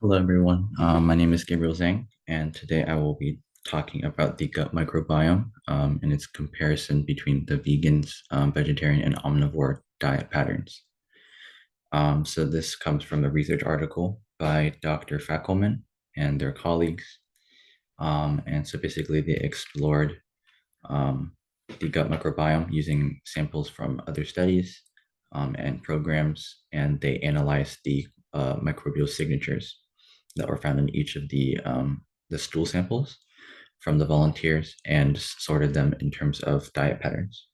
Hello, everyone. My name is Gabriel Zhang, and today I will be talking about the gut microbiome and its comparison between the vegans, vegetarian, and omnivore diet patterns. So this comes from a research article by Dr. Fackelman and their colleagues. And so basically they explored um, the gut microbiome using samples from other studies and programs, and they analyzed the microbial signatures that were found in each of the stool samples from the volunteers and sorted them in terms of diet patterns.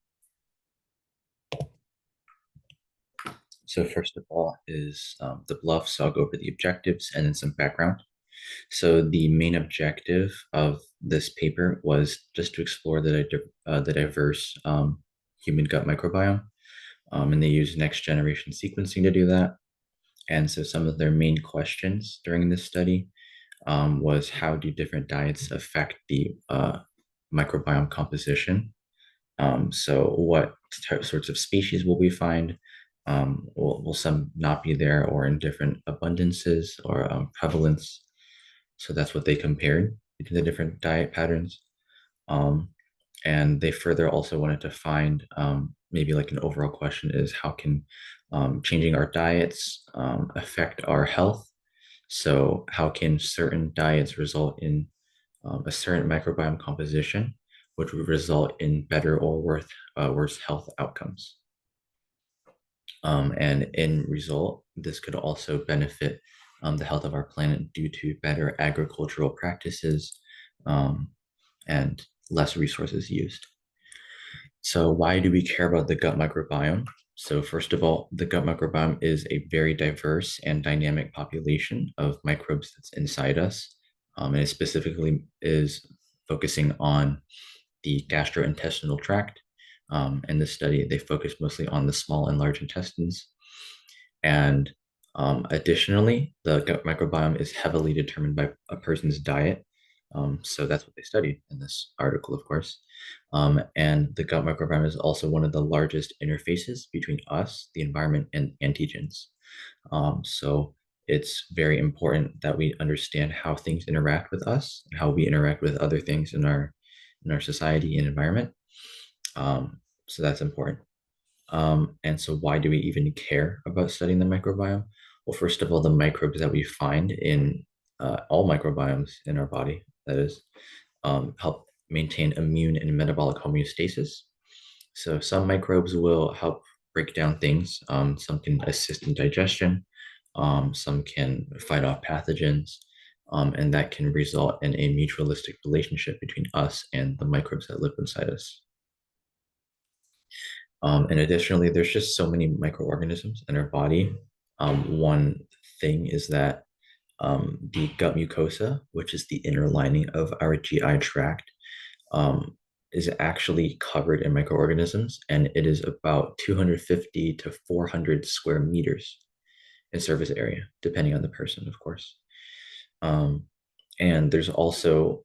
So first of all is the bluff. So I'll go over the objectives and then some background. So the main objective of this paper was just to explore the diverse human gut microbiome, and they used next generation sequencing to do that. And so some of their main questions during this study was how do different diets affect the microbiome composition? So what sorts of species will we find? Will some not be there or in different abundances or prevalence? So that's what they compared between the different diet patterns. Um, and they further also wanted to find maybe like an overall question is how can changing our diets affect our health? So how can certain diets result in a certain microbiome composition, which would result in better or worse health outcomes? And in result, this could also benefit the health of our planet due to better agricultural practices um, and less resources used. So why do we care about the gut microbiome? So first of all, the gut microbiome is a very diverse and dynamic population of microbes that's inside us. And it specifically is focusing on the gastrointestinal tract. In this study, they focused mostly on the small and large intestines. And additionally, the gut microbiome is heavily determined by a person's diet. So that's what they studied in this article, of course. And the gut microbiome is also one of the largest interfaces between us, the environment, and antigens. So it's very important that we understand how things interact with us and how we interact with other things in our society and environment. So that's important. And so why do we even care about studying the microbiome? Well, first of all, the microbes that we find in all microbiomes in our body, that is, help maintain immune and metabolic homeostasis. So some microbes will help break down things. Some can assist in digestion. Some can fight off pathogens. And that can result in a mutualistic relationship between us and the microbes that live inside us. And additionally, there's just so many microorganisms in our body. One thing is that the gut mucosa, which is the inner lining of our GI tract, um, is actually covered in microorganisms, and it is about 250 to 400 square meters in surface area, depending on the person, of course. Um, and there's also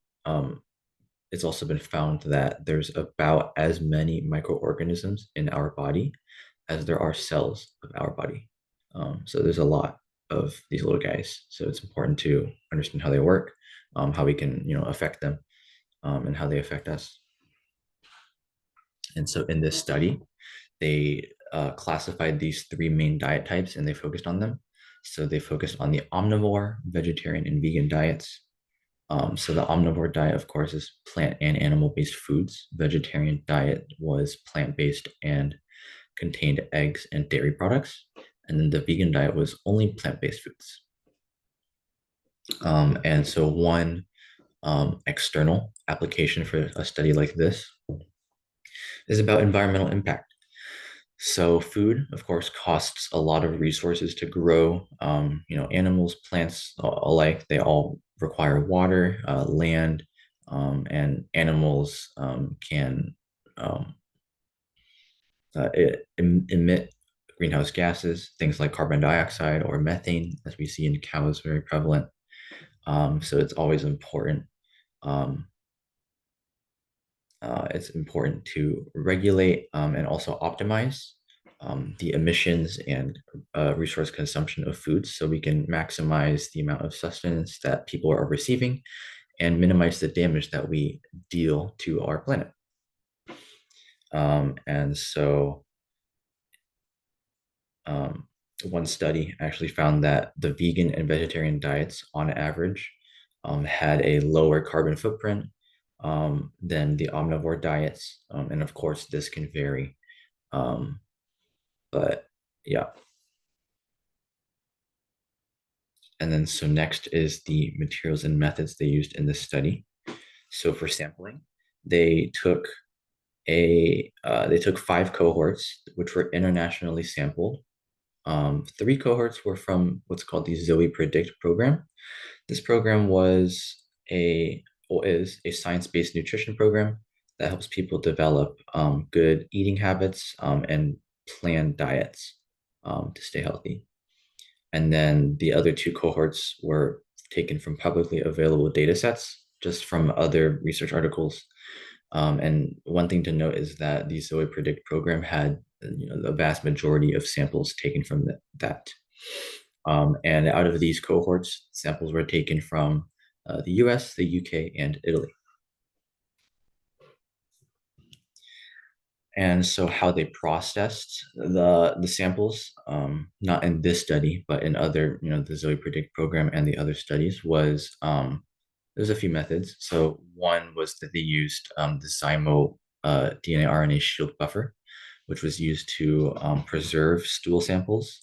it's also been found that there's about as many microorganisms in our body as there are cells of our body. So there's a lot of these little guys. So it's important to understand how they work, how we can, affect them, and how they affect us. And so in this study, they classified these three main diet types and they focused on them. So they focused on the omnivore, vegetarian, and vegan diets. So the omnivore diet, of course, is plant and animal-based foods. Vegetarian diet was plant-based and contained eggs and dairy products. And then the vegan diet was only plant-based foods. And so one external application for a study like this is about environmental impact. So food, of course, costs a lot of resources to grow. Animals, plants alike, they all require water, land, and animals can emit greenhouse gases, things like carbon dioxide or methane, as we see in cows, very prevalent. So it's always important. Um, it's important to regulate and also optimize the emissions and resource consumption of foods, so we can maximize the amount of sustenance that people are receiving and minimize the damage that we deal to our planet. And so one study actually found that the vegan and vegetarian diets on average had a lower carbon footprint than the omnivore diets. And of course, this can vary. But yeah. And then so next is the materials and methods they used in this study. So for sampling, they took they took 5 cohorts, which were internationally sampled. 3 cohorts were from what's called the Zoe Predict program. This program was or is a science-based nutrition program that helps people develop good eating habits and plan diets to stay healthy. And then the other 2 cohorts were taken from publicly available data sets, just from other research articles. And one thing to note is that the Zoe Predict program had the vast majority of samples taken from that. And out of these cohorts, samples were taken from the US, the UK, and Italy. And so how they processed the samples, not in this study, but in other, the Zoe Predict program and the other studies, was there's a few methods. So one was that they used the Zymo DNA RNA shield buffer, which was used to preserve stool samples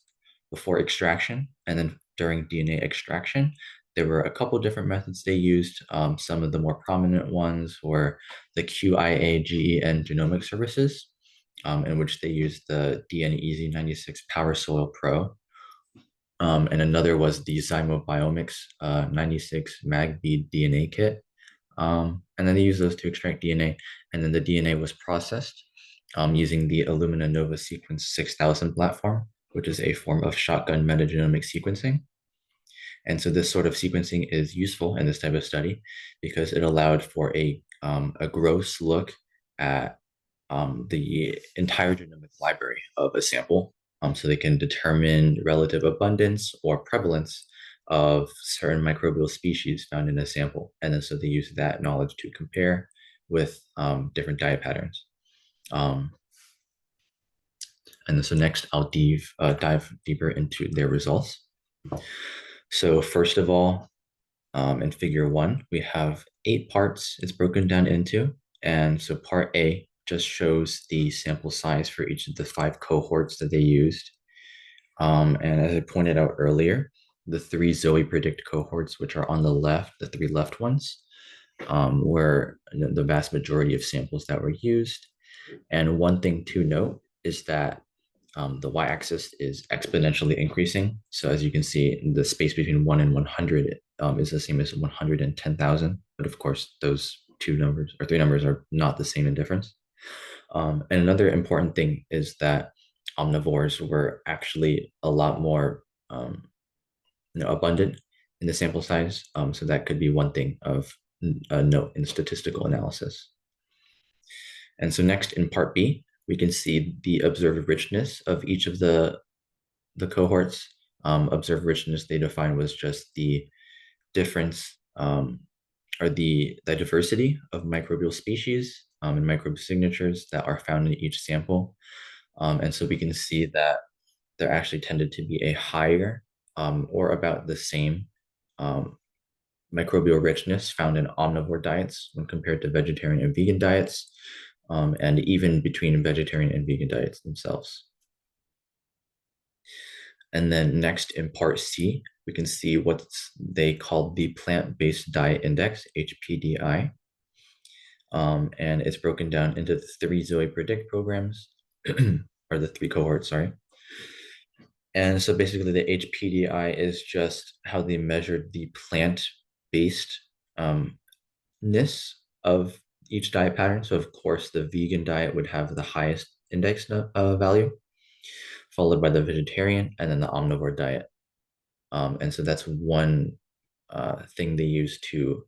before extraction. And then during DNA extraction, there were a couple different methods they used. Some of the more prominent ones were the QIAGEN genomic services, in which they used the DNeasy96 Power Soil Pro. And another was the Zymo Biomics 96 MagBead DNA kit. And then they used those to extract DNA. And then the DNA was processed using the Illumina Nova Sequence 6000 platform, which is a form of shotgun metagenomic sequencing. And so this sort of sequencing is useful in this type of study because it allowed for a gross look at the entire genomic library of a sample, so they can determine relative abundance or prevalence of certain microbial species found in a sample. And then so they use that knowledge to compare with different diet patterns. And then so next I'll dive deeper into their results. So first of all, in figure 1, we have 8 parts it's broken down into. And so part A just shows the sample size for each of the 5 cohorts that they used. And as I pointed out earlier, the 3 Zoe Predict cohorts, which are on the left, the 3 left ones, were the vast majority of samples that were used. And one thing to note is that the y-axis is exponentially increasing. So as you can see, the space between 1 and 100 is the same as 110,000. But of course, those 2 numbers or 3 numbers are not the same in difference. And another important thing is that omnivores were actually a lot more abundant in the sample size. So that could be one thing of note in statistical analysis. And so next in part B, we can see the observed richness of each of the cohorts. Observed richness they defined was just the difference or the diversity of microbial species and microbial signatures that are found in each sample. And so we can see that there actually tended to be a higher or about the same microbial richness found in omnivore diets when compared to vegetarian and vegan diets, and even between vegetarian and vegan diets themselves. And then next in part C, we can see what they call the plant-based diet index, HPDI. And it's broken down into the 3 Zoe Predict programs, or the 3 cohorts, sorry. And so basically the HPDI is just how they measured the plant-based ness of each diet pattern. So of course the vegan diet would have the highest index value, followed by the vegetarian and then the omnivore diet. And so that's one thing they use to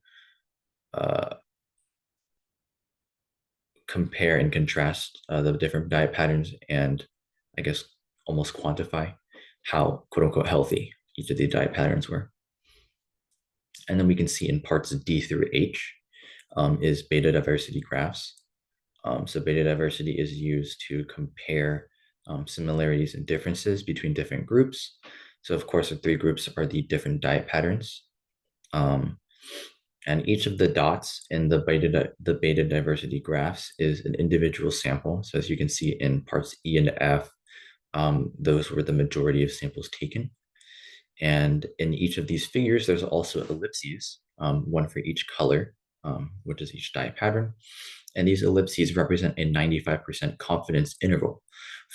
compare and contrast the different diet patterns and I guess, almost quantify how quote unquote healthy each of the diet patterns were. And then we can see in parts D through H is beta diversity graphs. So beta diversity is used to compare similarities and differences between different groups. So of course, the three groups are the different diet patterns. And each of the dots in the beta diversity graphs is an individual sample. So as you can see in parts E and F, those were the majority of samples taken. And in each of these figures, there's also ellipses, one for each color, which is each diet pattern. And these ellipses represent a 95% confidence interval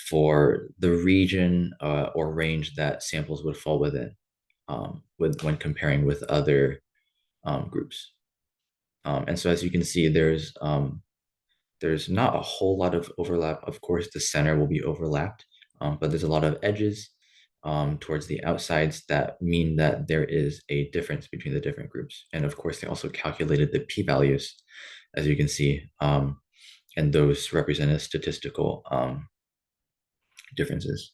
for the region or range that samples would fall within when comparing with other groups. And so as you can see, there's not a whole lot of overlap. Of course, the center will be overlapped, but there's a lot of edges towards the outsides that mean that there is a difference between the different groups. And of course, they also calculated the p-values, as you can see, and those represent statistical differences.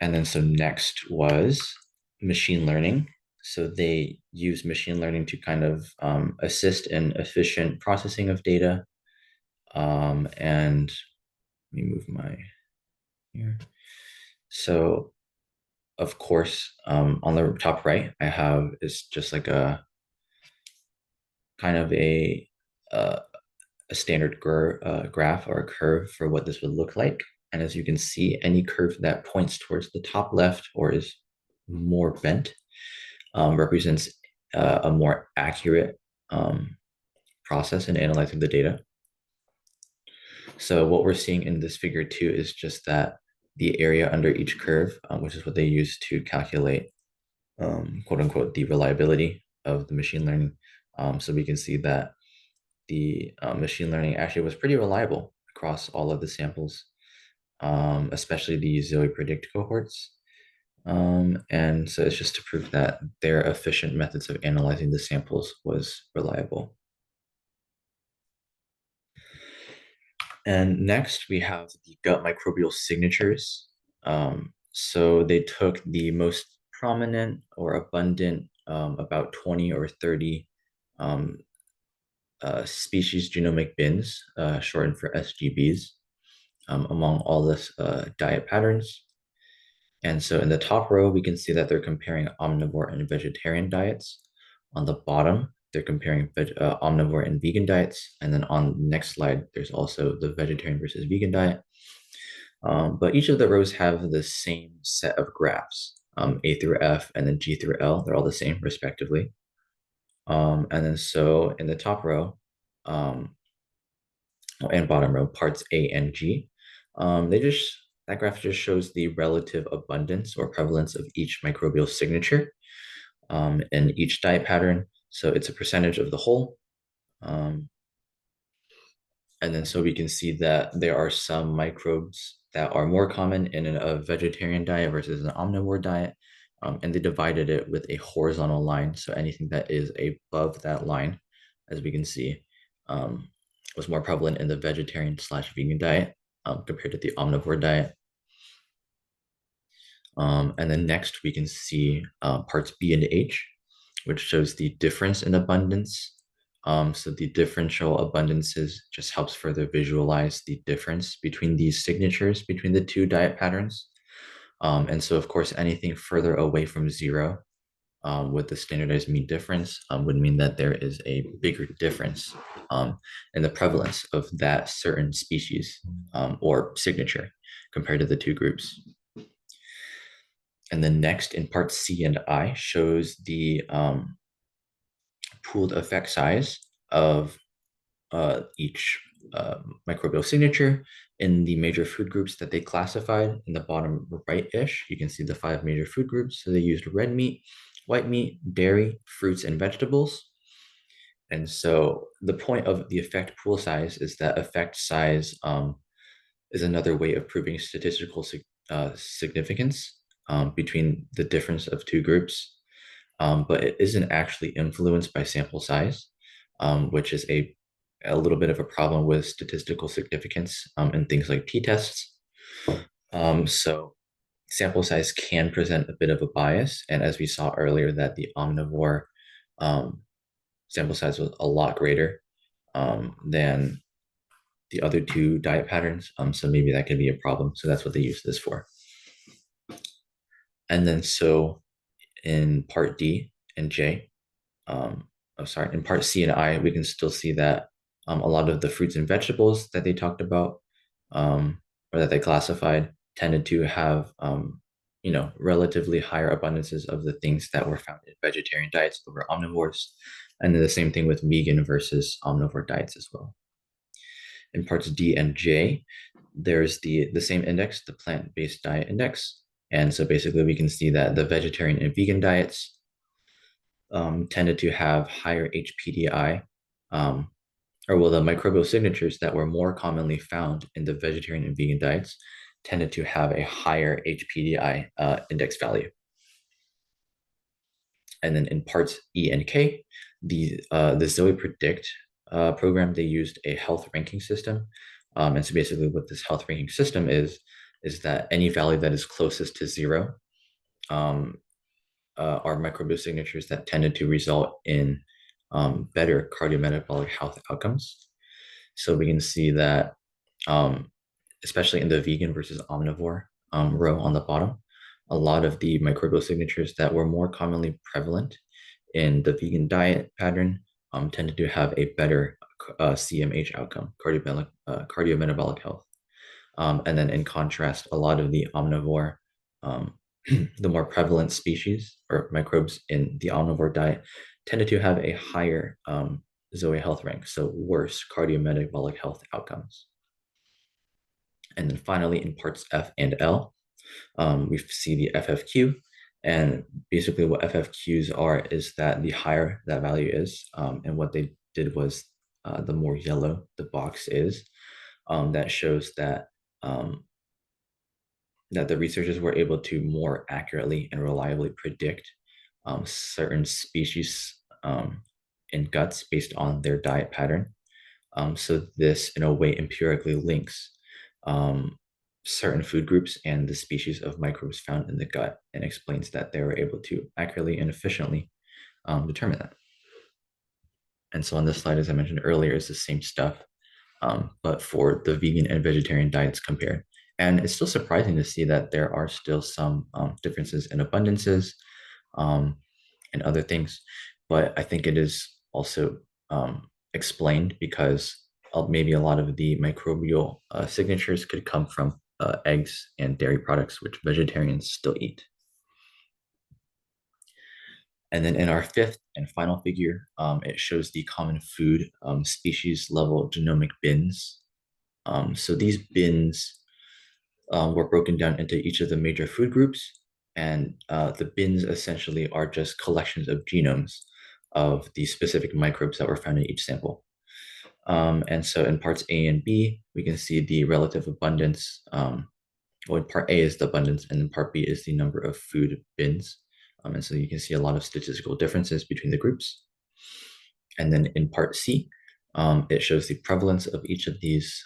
And then so next was machine learning. So they use machine learning to kind of assist in efficient processing of data. And let me move my here. So of course, on the top right, I have is just like a kind of a standard graph or a curve for what this would look like. And as you can see, any curve that points towards the top left or is more bent represents a more accurate process in analyzing the data. So what we're seeing in this figure 2 is just that the area under each curve, which is what they use to calculate quote unquote the reliability of the machine learning. So we can see that the machine learning actually was pretty reliable across all of the samples, especially the Zoe predict cohorts. And so it's just to prove that their efficient methods of analyzing the samples was reliable. And next we have the gut microbial signatures. So they took the most prominent or abundant, about 20 or 30 species genomic bins, shortened for SGBs, among all this diet patterns. And so in the top row, we can see that they're comparing omnivore and vegetarian diets. On the bottom, they're comparing omnivore and vegan diets. And then on the next slide, there's also the vegetarian versus vegan diet. But each of the rows have the same set of graphs, A through F and then G through L. They're all the same respectively. And then so in the top row and bottom row, parts A and G, that graph just shows the relative abundance or prevalence of each microbial signature in each diet pattern. So it's a percentage of the whole. And then so we can see that there are some microbes that are more common in a vegetarian diet versus an omnivore diet. And they divided it with a horizontal line. So anything that is above that line, as we can see, was more prevalent in the vegetarian / vegan diet compared to the omnivore diet. And then next we can see parts B and H, which shows the difference in abundance. So the differential abundances just helps further visualize the difference between these signatures between the two diet patterns. And so of course, anything further away from zero with the standardized mean difference would mean that there is a bigger difference in the prevalence of that certain species or signature compared to the two groups. And then next in part C and I shows the pooled effect size of each microbial signature in the major food groups that they classified. In the bottom right-ish, you can see the 5 major food groups. So they used red meat, white meat, dairy, fruits, and vegetables. And so the point of the effect pool size is that effect size is another way of proving statistical significance between the difference of two groups, but it isn't actually influenced by sample size, which is a little bit of a problem with statistical significance in things like t-tests. So sample size can present a bit of a bias, and as we saw earlier, that the omnivore um, sample size was a lot greater than the other two diet patterns. So maybe that could be a problem. So that's what they use this for. And then so in part D and J, in part C and I, we can still see that a lot of the fruits and vegetables that they talked about or that they classified tended to have, relatively higher abundances of the things that were found in vegetarian diets over omnivores. And then the same thing with vegan versus omnivore diets as well. In parts D and J, there's the same index, the plant-based diet index. And so basically we can see that the vegetarian and vegan diets tended to have higher HPDI, um, the microbial signatures that were more commonly found in the vegetarian and vegan diets tended to have a higher HPDI index value. And then in parts E and K, the Zoe Predict program, they used a health ranking system. And so basically what this health ranking system is that any value that is closest to zero um, are microbial signatures that tended to result in better cardiometabolic health outcomes. So we can see that, especially in the vegan versus omnivore row on the bottom, a lot of the microbial signatures that were more commonly prevalent in the vegan diet pattern tended to have a better CMH outcome, cardiometabolic health. And then in contrast, a lot of the omnivore, um, the more prevalent species or microbes in the omnivore diet tended to have a higher Zoe health rank, so worse cardiometabolic health outcomes. And then finally, in parts F and L, we see the FFQ. And basically, what FFQs are is that the higher that value is, and what they did was the more yellow the box is, that shows that that the researchers were able to more accurately and reliably predict certain species in guts based on their diet pattern. So this, in a way, empirically links certain food groups and the species of microbes found in the gut and explains that they were able to accurately and efficiently determine that. And so on this slide, as I mentioned earlier, is the same stuff, but for the vegan and vegetarian diets compared. And it's still surprising to see that there are still some differences in abundances and other things. But I think it is also explained because maybe a lot of the microbial signatures could come from eggs and dairy products, which vegetarians still eat. And then in our fifth and final figure, it shows the common food species level genomic bins. So these bins were broken down into each of the major food groups. And the bins essentially are just collections of genomes of the specific microbes that were found in each sample. And so in parts A and B, we can see the relative abundance. Well, part A is the abundance, and then part B is the number of food bins. And so you can see a lot of statistical differences between the groups. And then in part C, it shows the prevalence of each of these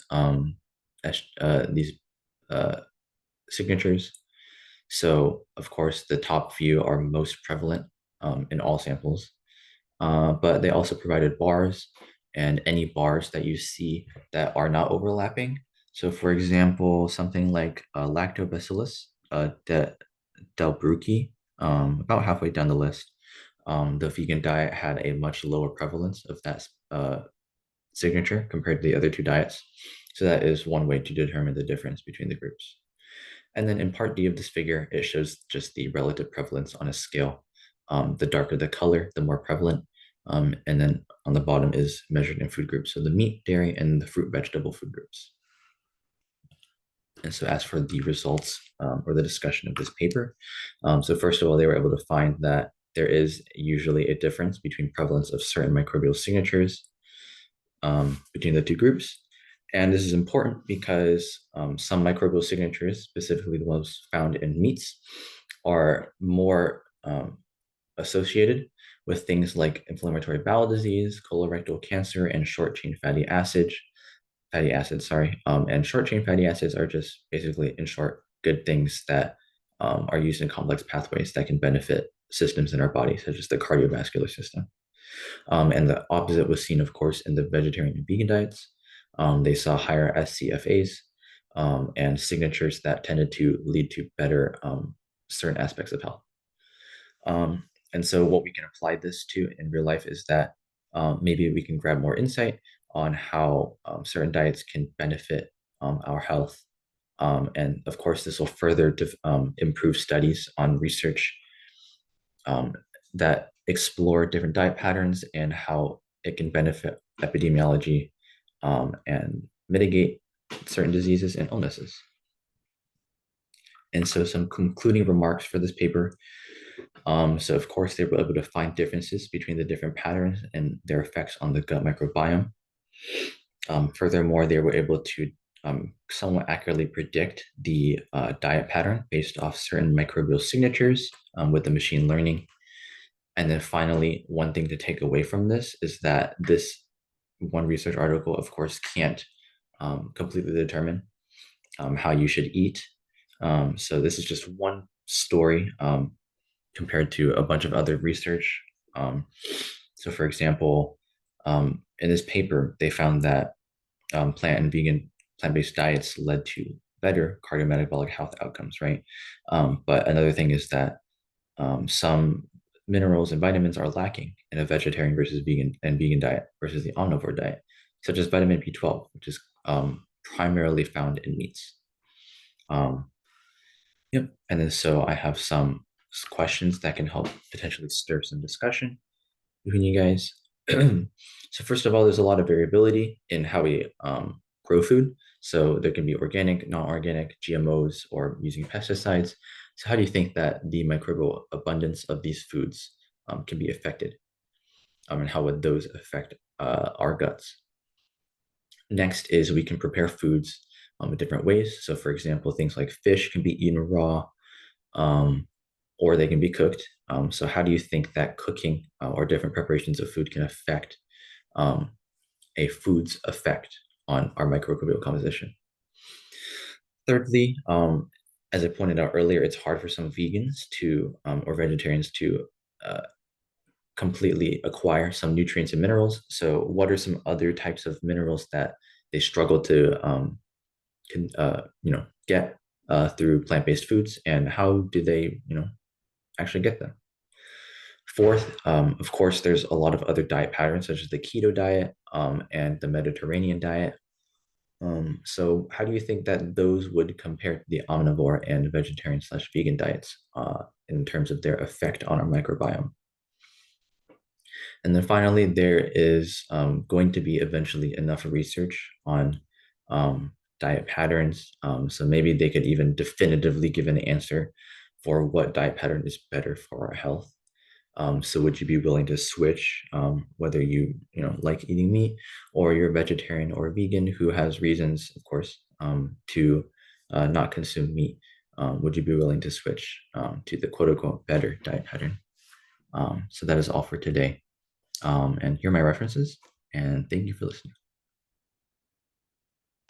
signatures. So, of course, the top few are most prevalent in all samples, but they also provided bars and any bars that you see that are not overlapping. So, for example, something like Lactobacillus delbrueckii, about halfway down the list, the vegan diet had a much lower prevalence of that signature compared to the other two diets. So that is one way to determine the difference between the groups. And then in part D of this figure, it shows just the relative prevalence on a scale. The darker the color, the more prevalent. And then on the bottom is measured in food groups. So the meat, dairy, and the fruit, vegetable food groups. And so as for the results or the discussion of this paper, so first of all, they were able to find that there is usually a difference between prevalence of certain microbial signatures between the two groups. And this is important because some microbial signatures, specifically the ones found in meats, are more associated with things like inflammatory bowel disease, colorectal cancer, and short chain fatty fatty acids, sorry. And short chain fatty acids are just basically, in short, good things that are used in complex pathways that can benefit systems in our body, such as the cardiovascular system. And the opposite was seen, of course, in the vegetarian and vegan diets. They saw higher SCFAs and signatures that tended to lead to better certain aspects of health. And so, what we can apply this to in real life is that maybe we can grab more insight on how certain diets can benefit our health. And of course, this will further improve studies on research um, that explore different diet patterns and how it can benefit epidemiology and mitigate certain diseases and illnesses. And so, some concluding remarks for this paper. So, of course, they were able to find differences between the different patterns and their effects on the gut microbiome. Furthermore, they were able to somewhat accurately predict the diet pattern based off certain microbial signatures with the machine learning. And then finally, one thing to take away from this is that this one research article, of course, can't completely determine how you should eat. So this is just one story compared to a bunch of other research. So for example, in this paper, they found that plant-based diets led to better cardiometabolic health outcomes, right? But another thing is that some minerals and vitamins are lacking in a vegetarian versus vegan diet versus the omnivore diet, such as vitamin B12, which is primarily found in meats. Yep. And then so I have some questions that can help potentially stir some discussion between you guys. So first of all, there's a lot of variability in how we grow food. So there can be organic, non-organic, GMOs, or using pesticides. So how do you think that the microbial abundance of these foods can be affected? And how would those affect our guts? Next is we can prepare foods in different ways. So for example, things like fish can be eaten raw, or they can be cooked. So how do you think that cooking or different preparations of food can affect a food's effect on our microbial composition? Thirdly, as I pointed out earlier, it's hard for some vegans to or vegetarians to completely acquire some nutrients and minerals. So what are some other types of minerals that they struggle to get through plant-based foods, and how do they actually get them? Fourth, of course, there's a lot of other diet patterns such as the keto diet and the Mediterranean diet. So how do you think that those would compare to the omnivore and vegetarian/vegan diets in terms of their effect on our microbiome? And then finally, there is going to be eventually enough research on diet patterns. So maybe they could even definitively give an answer for what diet pattern is better for our health. So would you be willing to switch, whether you like eating meat, or you're a vegetarian or a vegan who has reasons, of course, to not consume meat? Would you be willing to switch to the quote unquote better diet pattern? So that is all for today. And here are my references, and thank you for listening.